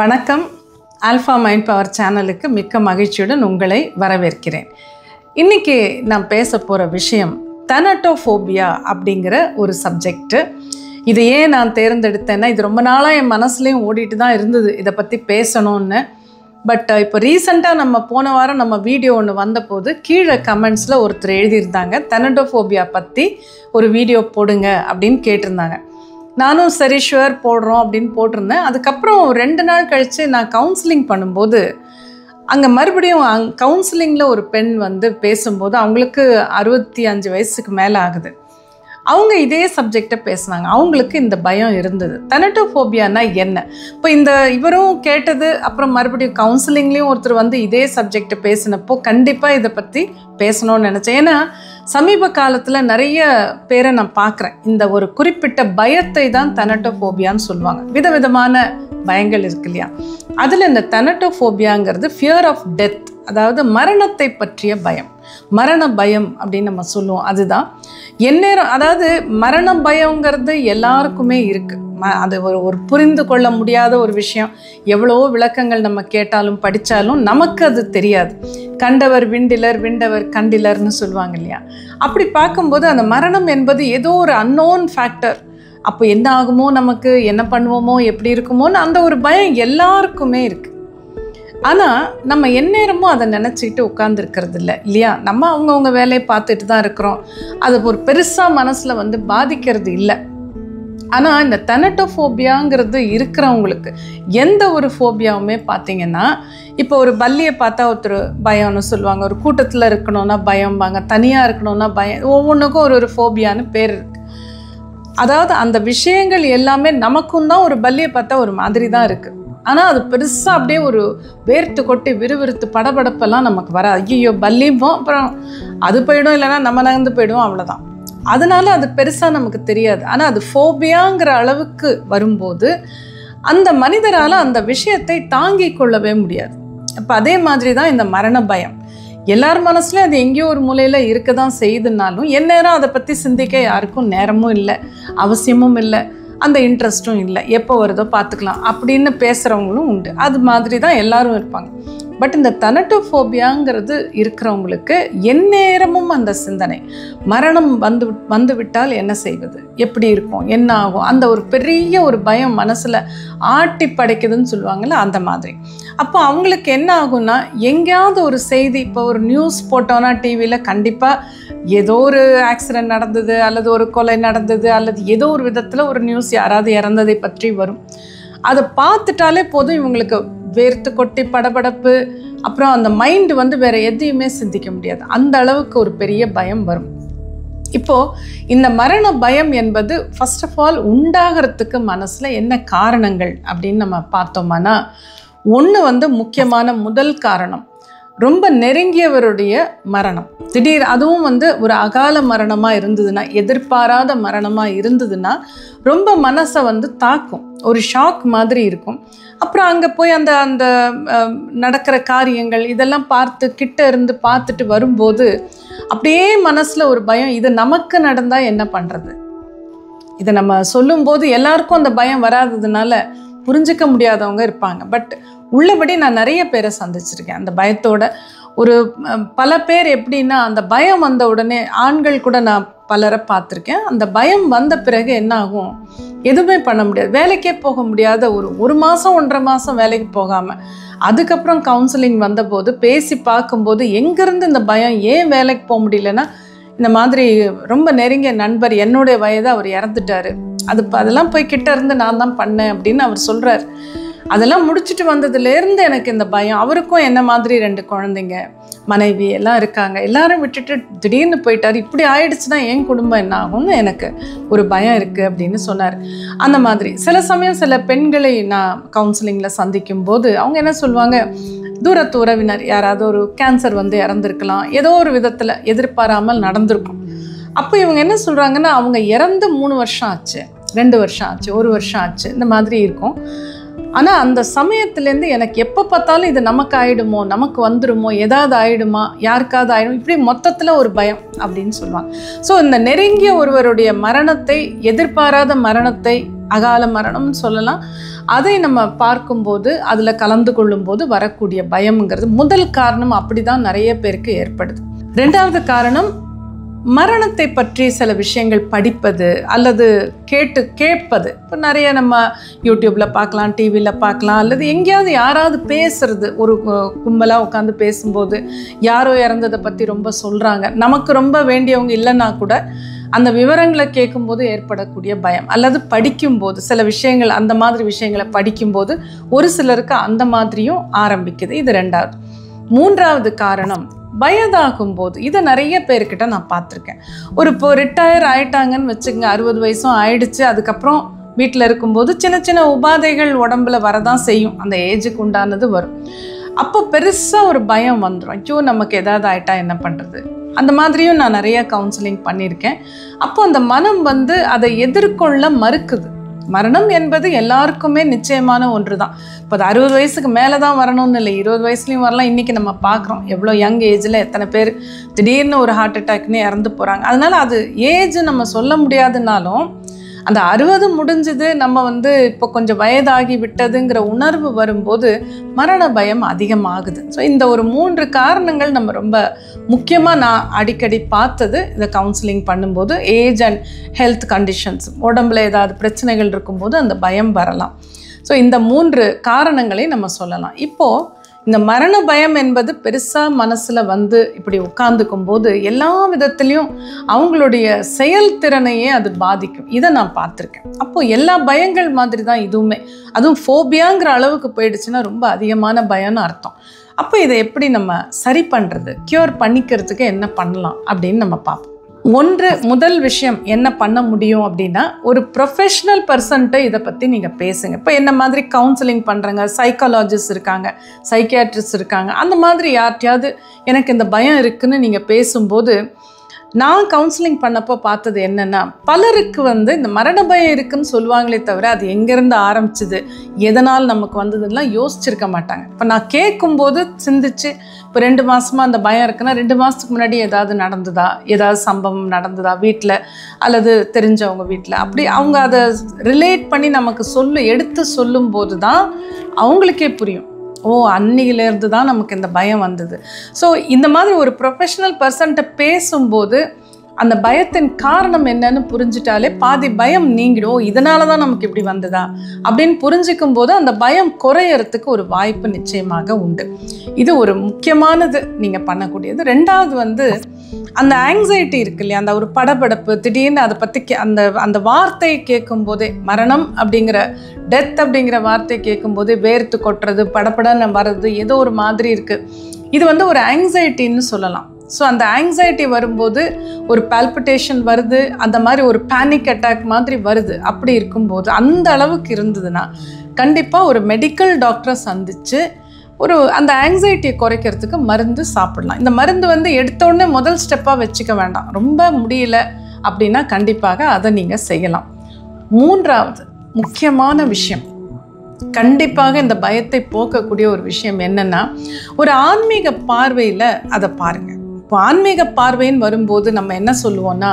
வணக்கம். Alpha mind power சேனலுக்கு மிக்க மகிழ்ச்சியுடன் உங்களை வரவேற்கிறேன். இன்றைக்கி நான் பேச போகிற விஷயம் தனட்டோஃபோபியா அப்படிங்கிற ஒரு சப்ஜெக்டு. இது ஏன் நான் தேர்ந்தெடுத்தேன்னா, இது ரொம்ப நாளாக என் மனசுலேயும் ஓடிட்டு தான் இருந்தது இதை பற்றி பேசணும்னு. பட் இப்போ ரீசெண்டாக நம்ம போன வாரம் நம்ம வீடியோ ஒன்று வந்தபோது கீழே கமெண்ட்ஸில் ஒருத்தர் எழுதியிருந்தாங்க, தனட்டோஃபோபியா பற்றி ஒரு வீடியோ போடுங்க அப்படின்னு கேட்டிருந்தாங்க. நானும் சரி ஷுவர் போடுறோம் அப்படின்னு போட்டிருந்தேன். அதுக்கப்புறம் 2 நாள் கழித்து நான் கவுன்சிலிங் பண்ணும்போது அங்கே மறுபடியும் கவுன்சிலிங்கில் ஒரு பெண் வந்து பேசும்போது அவங்களுக்கு 65 வயசுக்கு மேலே ஆகுது. அவங்க இதே சப்ஜெக்டை பேசுனாங்க. அவங்களுக்கு இந்த பயம் இருந்தது. தனட்டோஃபோபியானா என்ன? இப்போ இவரும் கேட்டது, அப்புறம் மறுபடியும் கவுன்சிலிங்லேயும் ஒருத்தர் வந்து இதே சப்ஜெக்டை பேசினப்போ கண்டிப்பாக இதை பற்றி பேசணும்னு நினச்சேன். ஏன்னா சமீப காலத்தில் நிறைய பேரை நான் பார்க்குறேன். இந்த ஒரு குறிப்பிட்ட பயத்தை தான் தனட்டோஃபோபியான்னு சொல்லுவாங்க. விதவிதமான பயங்கள் இருக்கு இல்லையா? அதில் இந்த தனட்டோஃபோபியாங்கிறது ஃபியர் ஆஃப் டெத், அதாவது மரணத்தை பற்றிய பயம், மரண பயம் அப்படின்னு நம்ம சொல்லுவோம். அதுதான் எந்நேரம், அதாவது மரண பயங்கிறது எல்லாருக்குமே இருக்குது. அது ஒரு புரிந்து கொள்ள முடியாத ஒரு விஷயம். எவ்வளவோ விளக்கங்கள் நம்ம கேட்டாலும் படித்தாலும் நமக்கு அது தெரியாது. கண்டவர் விண்டிலர், விண்டவர் கண்டிலர்னு சொல்லுவாங்க இல்லையா? அப்படி பார்க்கும்போது அந்த மரணம் என்பது ஏதோ ஒரு அன்னோன் ஃபேக்டர். அப்போ என்ன ஆகுமோ, நமக்கு என்ன பண்ணுவோமோ, எப்படி இருக்குமோன்னு அந்த ஒரு பயம் எல்லாருக்குமே இருக்குது. ஆனால் நம்ம எந்நேரமும் அதை நினச்சிக்கிட்டு உட்காந்துருக்கிறது இல்லை இல்லையா? நம்ம அவங்கவுங்க வேலையை பார்த்துட்டு தான் இருக்கிறோம். அது ஒரு பெருசாக மனசில் வந்து பாதிக்கிறது இல்லை. ஆனால் இந்த தனட்டோஃபோபியாங்கிறது இருக்கிறவங்களுக்கு எந்த ஒரு ஃபோபியாவுமே பார்த்திங்கன்னா, இப்போ ஒரு பல்லியை பார்த்தா ஒருத்தர் பயம்னு சொல்லுவாங்க, ஒரு கூட்டத்தில் இருக்கணும்னா பயம்பாங்க, தனியாக இருக்கணும்னா பயம், ஒவ்வொன்றுக்கும் ஒரு ஃபோபியான்னு பேர் இருக்குது. அதாவது அந்த விஷயங்கள் எல்லாமே நமக்கும் தான் ஒரு பல்லியை பார்த்தா ஒரு மாதிரி தான் இருக்குது. ஆனால் அது பெருசாக அப்படியே ஒரு வேர்த்து கொட்டி விறுவிறுத்து படபடப்பெல்லாம் நமக்கு வர, ஐயோ பல்லிப்போம், அப்புறம் அது போயிடும், இல்லைன்னா நம்ம நகர்ந்து போயிடுவோம், அவ்வளோதான். அதனால அது பெருசாக நமக்கு தெரியாது. ஆனால் அது ஃபோபியாங்கிற அளவுக்கு வரும்போது அந்த மனிதரால் அந்த விஷயத்தை தாங்கி கொள்ளவே முடியாது. இப்போ அதே மாதிரி தான் இந்த மரண பயம். எல்லார் மனசுலையும் அது எங்கேயோ ஒரு மூலையில் இருக்க தான் செய்யுதுனாலும் எந்நேரம் அதை பற்றி சிந்திக்க யாருக்கும் நேரமும் இல்லை, அவசியமும் இல்லை, அந்த இன்ட்ரெஸ்ட்டும் இல்லை. எப்போ வருதோ பார்த்துக்கலாம் அப்படின்னு பேசுகிறவங்களும் உண்டு. அது மாதிரி தான் எல்லாரும் இருப்பாங்க. பட் இந்த தனட்டோஃபோபியாங்கிறது இருக்கிறவங்களுக்கு எந்நேரமும் அந்த சிந்தனை, மரணம் வந்து விட்டால் என்ன செய்வது, எப்படி இருக்கும், என்ன ஆகும், அந்த ஒரு பெரிய ஒரு பயம் மனசில் ஆட்டி படைக்குதுன்னு சொல்லுவாங்கள்ல, அந்த மாதிரி. அப்போ அவங்களுக்கு என்ன ஆகும்னா, எங்கேயாவது ஒரு செய்தி, இப்போ ஒரு நியூஸ் போட்டோன்னா டிவியில் கண்டிப்பாக ஏதோ ஒரு ஆக்சிடென்ட் நடந்தது, அல்லது ஒரு கொலை நடந்தது, அல்லது ஏதோ ஒரு விதத்தில் ஒரு நியூஸ் யாராவது இறந்ததை பற்றி வரும். அதை பார்த்துட்டாலே போதும் இவங்களுக்கு வேர்த்து கொட்டி படபடப்பு, அப்புறம் அந்த மைண்டு வந்து வேறு எதையுமே சிந்திக்க முடியாது. அந்த அளவுக்கு ஒரு பெரிய பயம் வரும். இப்போது இந்த மரண பயம் என்பது ஃபர்ஸ்ட் ஆஃப் ஆல் உண்டாகிறதுக்கு மனசில் என்ன காரணங்கள் அப்படின்னு நம்ம பார்த்தோம்னா, ஒன்று வந்து முக்கியமான முதல் காரணம், ரொம்ப நெருங்கியவருடைய மரணம். திடீர், அதுவும் வந்து ஒரு அகால மரணமாக இருந்ததுன்னா, எதிர்பாராத மரணமாக இருந்ததுன்னா ரொம்ப மனசை வந்து தாக்கும், ஒரு ஷாக் மாதிரி இருக்கும். அப்புறம் அங்கே போய் அந்த அந்த நடக்கிற காரியங்கள் இதெல்லாம் பார்த்து கிட்ட இருந்து பார்த்துட்டு வரும்போது அப்படியே மனசில் ஒரு பயம், இது நமக்கு நடந்தால் என்ன பண்ணுறது. இதை நம்ம சொல்லும்போது எல்லாருக்கும் அந்த பயம் வராததுனால புரிஞ்சிக்க முடியாதவங்க இருப்பாங்க. பட் உள்ளபடி நான் நிறைய பேரை சந்திச்சிருக்கேன் அந்த பயத்தோட. ஒரு பல பேர் எப்படின்னா, அந்த பயம் வந்த உடனே, ஆண்கள் கூட நான் பலரை பார்த்துருக்கேன், அந்த பயம் வந்த பிறகு என்ன ஆகும், எதுவுமே பண்ண முடியாது, வேலைக்கே போக முடியாத ஒரு மாதம் 1.5 மாதம் வேலைக்கு போகாமல், அதுக்கப்புறம் கவுன்சிலிங் வந்தபோது பேசி பார்க்கும்போது எங்கேருந்து இந்த பயம், ஏன் வேலைக்கு போக முடியலன்னா, இந்த மாதிரி ரொம்ப நெருங்கிய நண்பர், என்னுடைய வயது, அவர் இறந்துட்டார், அதெல்லாம் போய் கிட்ட இருந்து நான் தான் பண்ணேன் அப்படின்னு அவர் சொல்கிறார். அதெல்லாம் முடிச்சுட்டு வந்ததுலேருந்து எனக்கு இந்த பயம். அவருக்கும் என்ன மாதிரி 2 குழந்தைங்க, மனைவி எல்லாம் இருக்காங்க, எல்லாரும் விட்டுட்டு திடீர்னு போயிட்டார், இப்படி ஆயிடுச்சுன்னா என் குடும்பம் என்ன ஆகும்னு எனக்கு ஒரு பயம் இருக்குது அப்படின்னு சொன்னார். அந்த மாதிரி சில சமயம் சில பெண்களை நான் கவுன்சிலிங்கில் சந்திக்கும் போது அவங்க என்ன சொல்லுவாங்க, தூரத்து உறவினர் யாராவது ஒரு கேன்சர் வந்து இறந்துருக்கலாம், ஏதோ ஒரு விதத்தில் எதிர்பாராமல் நடந்திருக்கும். அப்போ இவங்க என்ன சொல்கிறாங்கன்னா, அவங்க இறந்து 3 வருஷம் ஆச்சு, 2 வருஷம் ஆச்சு, 1 வருஷம் ஆச்சு, இந்த மாதிரி இருக்கும். ஆனால் அந்த சமயத்துலேருந்து எனக்கு எப்போ பார்த்தாலும் இது நமக்கு ஆகிடுமோ, நமக்கு வந்துடுமோ, ஏதாவது ஆகிடுமா, யாருக்காவது ஆகிடும், இப்படி மொத்தத்தில் ஒரு பயம் அப்படின்னு சொல்லுவாங்க. ஸோ இந்த நெருங்கிய ஒருவருடைய மரணத்தை, எதிர்பாராத மரணத்தை அகால மரணம்னு சொல்லலாம். அதை நம்ம பார்க்கும்போது அதில் கலந்து கொள்ளும்போது வரக்கூடிய பயம்ங்கிறது முதல் காரணம். அப்படி தான் நிறைய பேருக்கு ஏற்படுது. ரெண்டாவது காரணம், மரணத்தை பற்றி சில விஷயங்கள் படிப்பது அல்லது கேட்பது. இப்போ நிறைய நம்ம யூடியூப்பில் பார்க்கலாம், டிவியில் பார்க்கலாம், அல்லது எங்கேயாவது யாராவது பேசுறது, ஒரு கும்பலாக உட்காந்து பேசும்போது யாரோ இறந்ததை பற்றி ரொம்ப சொல்கிறாங்க. நமக்கு ரொம்ப வேண்டியவங்க இல்லைன்னா கூட அந்த விவரங்களை கேட்கும்போது ஏற்படக்கூடிய பயம், அல்லது படிக்கும்போது சில விஷயங்கள், அந்த மாதிரி விஷயங்களை படிக்கும்போது ஒரு சிலருக்கு அந்த மாதிரியும் ஆரம்பிக்குது. இது ரெண்டாவது. மூன்றாவது காரணம், வயதாகும் போது, இதை நிறைய பேர்கிட்ட நான் பார்த்துருக்கேன். இப்போ ரிட்டையர் ஆயிட்டாங்கன்னு வச்சுக்கோங்க, 60 வயசும் ஆயிடுச்சு, அதுக்கப்புறம் வீட்டில் இருக்கும்போது சின்ன சின்ன உபாதைகள் உடம்புல வரதான் செய்யும், அந்த ஏஜுக்கு உண்டானது வரும். அப்போ பெருசாக ஒரு பயம் வந்துடும், ஐயோ நமக்கு எதாவது ஆயிட்டா என்ன பண்ணுறது. அந்த மாதிரியும் நான் நிறைய கவுன்சிலிங் பண்ணியிருக்கேன். அப்போ அந்த மனம் அதை எதிர்கொள்ள மறுக்குது. மரணம் என்பது எல்லாருக்குமே நிச்சயமான ஒன்று தான். இப்போ அது 60 வயசுக்கு மேலே தான் வரணும்னு இல்லை, 20 வயசுலையும் வரலாம். இன்றைக்கி நம்ம பார்க்குறோம் எவ்வளோ யங் ஏஜில் எத்தனை பேர் திடீர்னு ஒரு ஹார்ட் அட்டாக்னே இறந்து போகிறாங்க. அதனால் அது ஏஜ் நம்ம சொல்ல முடியாதுனாலும் அந்த 60 முடிஞ்சது, நம்ம இப்போ கொஞ்சம் வயதாகி விட்டதுங்கிற உணர்வு வரும்போது மரண பயம் அதிகமாகுது. ஸோ இந்த ஒரு 3 காரணங்கள் நம்ம ரொம்ப முக்கியமாக நான் அடிக்கடி பார்த்தது இந்த கவுன்சிலிங் பண்ணும்போது. ஏஜ் அண்ட் ஹெல்த் கண்டிஷன்ஸ், உடம்புல ஏதாவது பிரச்சனைகள் இருக்கும்போது அந்த பயம் வரலாம். ஸோ இந்த 3 காரணங்களை நம்ம சொல்லலாம். இப்போது இந்த மரண பயம் என்பது பெருசாக மனசில் இப்படி உட்கார்ந்துக்கும் போது எல்லா விதத்துலேயும் அவங்களுடைய செயல்திறனையே அது பாதிக்கும். இதை நான் பார்த்துருக்கேன். அப்போது எல்லா பயங்கள் மாதிரி தான் இதுவுமே. அதுவும் ஃபோபியாங்கிற அளவுக்கு போயிடுச்சுன்னா ரொம்ப அதிகமான பயம்னு அர்த்தம். அப்போ இதை எப்படி நம்ம சரி பண்ணுறது, க்யூர் பண்ணிக்கிறதுக்கு என்ன பண்ணலாம் அப்படின்னு நம்ம பார்ப்போம். முதல் விஷயம் என்ன பண்ண முடியும் அப்படின்னா, ஒரு ப்ரொஃபஷ்னல் பர்சன்ட்ட இதை பற்றி நீங்கள் பேசுங்க. இப்போ என்ன மாதிரி கவுன்சிலிங் பண்ணுறங்க, சைக்காலஜிஸ்ட் இருக்காங்க, சைக்கியாட்ரிஸ்ட் இருக்காங்க, அந்த மாதிரி யார்கிட்டையாவது எனக்கு இந்த பயம் இருக்குதுன்னு நீங்கள் பேசும்போது, நான் கவுன்சிலிங் பண்ணப்போ பார்த்தது என்னென்னா, பலருக்கு இந்த மரண பயம் இருக்குதுன்னு சொல்லுவாங்களே தவிர அது எங்கேருந்து ஆரம்பிச்சுது, எதனால் நமக்கு வந்ததுலாம் யோசிச்சிருக்க மாட்டாங்க. இப்போ நான் கேட்கும்போது சிந்திச்சு, இப்போ 2 மாதமாக அந்த பயம் இருக்குன்னா 2 மாதத்துக்கு முன்னாடி ஏதாவது நடந்ததா, ஏதாவது சம்பவம் நடந்ததா வீட்டில் அல்லது தெரிஞ்சவங்க வீட்டில், அப்படி அவங்க அதை ரிலேட் பண்ணி நமக்கு எடுத்து சொல்லும்போது தான் அவங்களுக்கே புரியும், ஓ அன்னிலேருந்து தான் நமக்கு இந்த பயம் வந்தது. ஸோ இந்த மாதிரி ஒரு ப்ரொஃபஷ்னல் பர்சன்ட்ட பேசும்போது அந்த பயத்தின் காரணம் என்னன்னு புரிஞ்சிட்டாலே பாதி பயம் நீங்கிடும். இதனால தான் நமக்கு இப்படி வந்ததா அப்படின்னு புரிஞ்சிக்கும் போது அந்த பயம் குறையறதுக்கு ஒரு வாய்ப்பு நிச்சயமாக உண்டு. இது ஒரு முக்கியமானது நீங்கள் பண்ணக்கூடியது. ரெண்டாவது அந்த ஆங்ஸைட்டி இருக்கு இல்லையா, அந்த ஒரு படபடப்பு, திடீர்னு அதை பற்றி அந்த வார்த்தையை கேட்கும் போதே, மரணம் அப்படிங்கிற டெத் அப்படிங்கிற வார்த்தையை கேட்கும் போதே வேர்த்து கொட்டுறது, படப்படன்னு வர்றது, ஏதோ ஒரு மாதிரி இருக்குது. இது ஒரு ஆங்ஸைட்டின்னு சொல்லலாம். ஸோ அந்த ஆங்ஸைட்டி வரும்போது ஒரு பால்பிட்டேஷன் வருது, அந்த மாதிரி ஒரு பேனிக் அட்டாக் மாதிரி வருது. அப்படி இருக்கும்போது அந்த அளவுக்கு இருந்ததுன்னா கண்டிப்பாக ஒரு மெடிக்கல் டாக்டரை சந்தித்து அந்த ஆங்ஸைட்டியை குறைக்கிறதுக்கு மருந்து சாப்பிடலாம். இந்த மருந்து எடுத்தோடனே முதல் ஸ்டெப்பாக வச்சுக்க வேண்டாம். ரொம்ப முடியல அப்படின்னா கண்டிப்பாக அதை நீங்கள் செய்யலாம். மூன்றாவது முக்கியமான விஷயம், கண்டிப்பாக இந்த பயத்தை போக்கக்கூடிய ஒரு விஷயம் என்னென்னா, ஒரு ஆன்மீக பார்வையில் அதை பாருங்கள். இப்போ ஆன்மீக பார்வைன்னு வரும்போது நம்ம என்ன சொல்லுவோம்னா,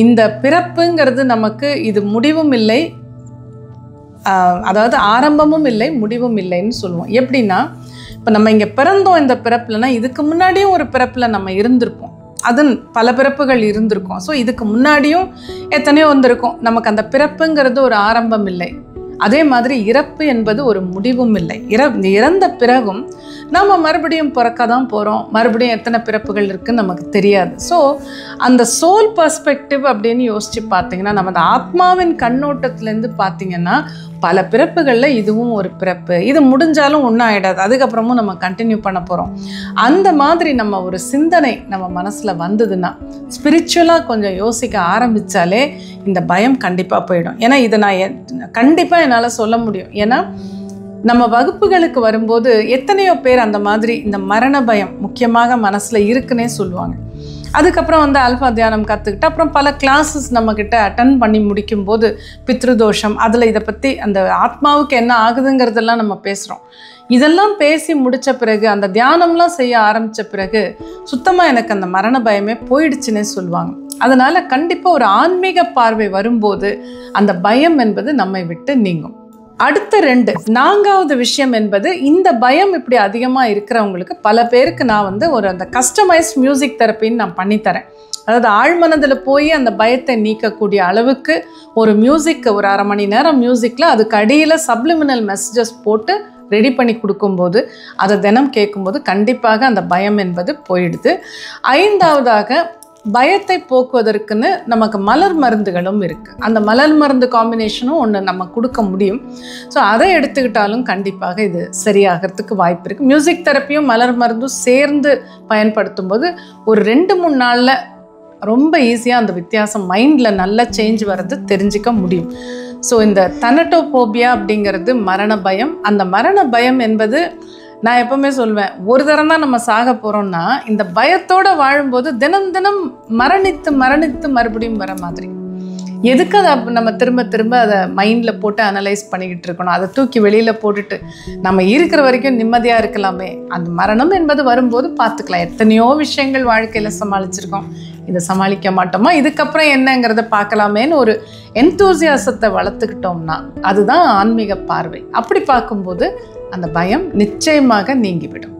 இந்த பிறப்புங்கிறது நமக்கு இது முடிவும் இல்லை, அதாவது ஆரம்பமும் இல்லை முடிவும் இல்லைன்னு சொல்லுவோம். எப்படின்னா, இப்போ நம்ம இங்கே பிறந்தோம் இந்த பிறப்புலனா, இதுக்கு முன்னாடியும் ஒரு பிறப்பில் நம்ம இருந்திருப்போம், அது பல பிறப்புகள் இருந்திருக்கும். ஸோ இதுக்கு முன்னாடியும் எத்தனையோ வந்திருக்கும். நமக்கு அந்த பிறப்புங்கிறது ஒரு ஆரம்பம் இல்லை. அதே மாதிரி இறப்பு என்பது ஒரு முடிவும் இல்லை. இறந்த பிறகும் நாம் மறுபடியும் பிறக்க தான் போகிறோம். மறுபடியும் எத்தனை பிறப்புகள் இருக்குதுன்னு நமக்கு தெரியாது. ஸோ அந்த சோல் பர்ஸ்பெக்டிவ் அப்படின்னு யோசித்து பார்த்தீங்கன்னா, நம்ம அந்த ஆத்மாவின் கண்ணோட்டத்துலேருந்து பார்த்தீங்கன்னா பல பிறப்புகளில் இதுவும் ஒரு பிறப்பு, இது முடிஞ்சாலும் ஒன்றும் ஆகிடாது, அதுக்கப்புறமும் நம்ம கண்டினியூ பண்ண போகிறோம். அந்த மாதிரி நம்ம ஒரு சிந்தனை நம்ம மனசில் வந்ததுன்னா, ஸ்பிரிச்சுவலாக கொஞ்சம் யோசிக்க ஆரம்பித்தாலே இந்த பயம் கண்டிப்பாக போயிடும். ஏன்னா இதை நான் கண்டிப்பாக என்னால் சொல்ல முடியும். ஏன்னா நம்ம வகுப்புகளுக்கு வரும்போது எத்தனையோ பேர் அந்த மாதிரி இந்த மரண பயம் முக்கியமாக மனசில் இருக்குன்னே சொல்லுவாங்க. அதுக்கப்புறம் வந்து ஆல்ஃபா தியானம் கற்றுக்கிட்டு அப்புறம் பல கிளாஸஸ் நம்மக்கிட்ட அட்டன் பண்ணி முடிக்கும்போது பித்ருதோஷம், அதில் இதை பற்றி அந்த ஆத்மாவுக்கு என்ன ஆகுதுங்கிறதெல்லாம் நம்ம பேசுகிறோம். இதெல்லாம் பேசி முடித்த பிறகு அந்த தியானம்லாம் செய்ய ஆரம்பித்த பிறகு சுத்தமாக எனக்கு அந்த மரண பயமே போயிடுச்சுன்னே சொல்லுவாங்க. அதனால் கண்டிப்பாக ஒரு ஆன்மீக பார்வை வரும்போது அந்த பயம் என்பது நம்மை விட்டு நீங்கும். அடுத்த 4வது விஷயம் என்பது, இந்த பயம் இப்படி அதிகமாக இருக்கிறவங்களுக்கு பல பேருக்கு நான் வந்து அந்த கஸ்டமைஸ்ட் மியூசிக் தெரப்பின்னு நான் பண்ணித்தரேன். அதாவது ஆழ்மனதில் போய் அந்த பயத்தை நீக்கக்கூடிய அளவுக்கு ஒரு மியூசிக், ஒரு அரை மணி நேரம் மியூசிக்கில் அதுக்கு அடியில் சப்ளிமினல் மெசேஜஸ் போட்டு ரெடி பண்ணி கொடுக்கும்போது அதை தினம் கேட்கும்போது கண்டிப்பாக அந்த பயம் என்பது போயிடுது. 5வதாக பயத்தை போக்குவதற்குன்னு நமக்கு மலர் மருந்துகளும் இருக்குது. அந்த மலர் மருந்து காம்பினேஷனும் ஒன்று நம்ம கொடுக்க முடியும். ஸோ அதை எடுத்துக்கிட்டாலும் கண்டிப்பாக இது சரியாகிறதுக்கு வாய்ப்பு இருக்குது. மியூசிக் தெரப்பியும் மலர் மருந்தும் சேர்ந்து பயன்படுத்தும் போது ஒரு 2-3 நாளில் ரொம்ப ஈஸியாக அந்த வித்தியாசம் மைண்டில் நல்ல சேஞ்ச் வர்றது தெரிஞ்சிக்க முடியும். ஸோ இந்த தனட்டோஃபோபியா அப்படிங்கிறது மரண பயம். அந்த மரண பயம் என்பது நான் எப்பவுமே சொல்வேன், ஒரு தரம் தான் நம்ம சாக போகிறோம்னா இந்த பயத்தோடு வாழும்போது தினம் தினம் மரணித்து மறுபடியும் வர மாதிரி. எதுக்கு அதை நம்ம திரும்ப அதை மைண்டில் போட்டு அனலைஸ் பண்ணிக்கிட்டு இருக்கணும்? அதை தூக்கி வெளியில் போட்டுட்டு நம்ம இருக்கிற வரைக்கும் நிம்மதியாக இருக்கலாமே. அந்த மரணம் என்பது வரும்போது பார்த்துக்கலாம். எத்தனையோ விஷயங்கள் வாழ்க்கையில் சமாளிச்சிருக்கோம், இதை சமாளிக்க மாட்டோமா, இதுக்கப்புறம் என்னங்கிறத பார்க்கலாமேன்னு ஒரு எந்தூசியாசத்தை வளர்த்துக்கிட்டோம்னா அதுதான் ஆன்மீக பார்வை. அப்படி பார்க்கும்போது அந்த பயம் நிச்சயமாக நீங்கிவிடும்.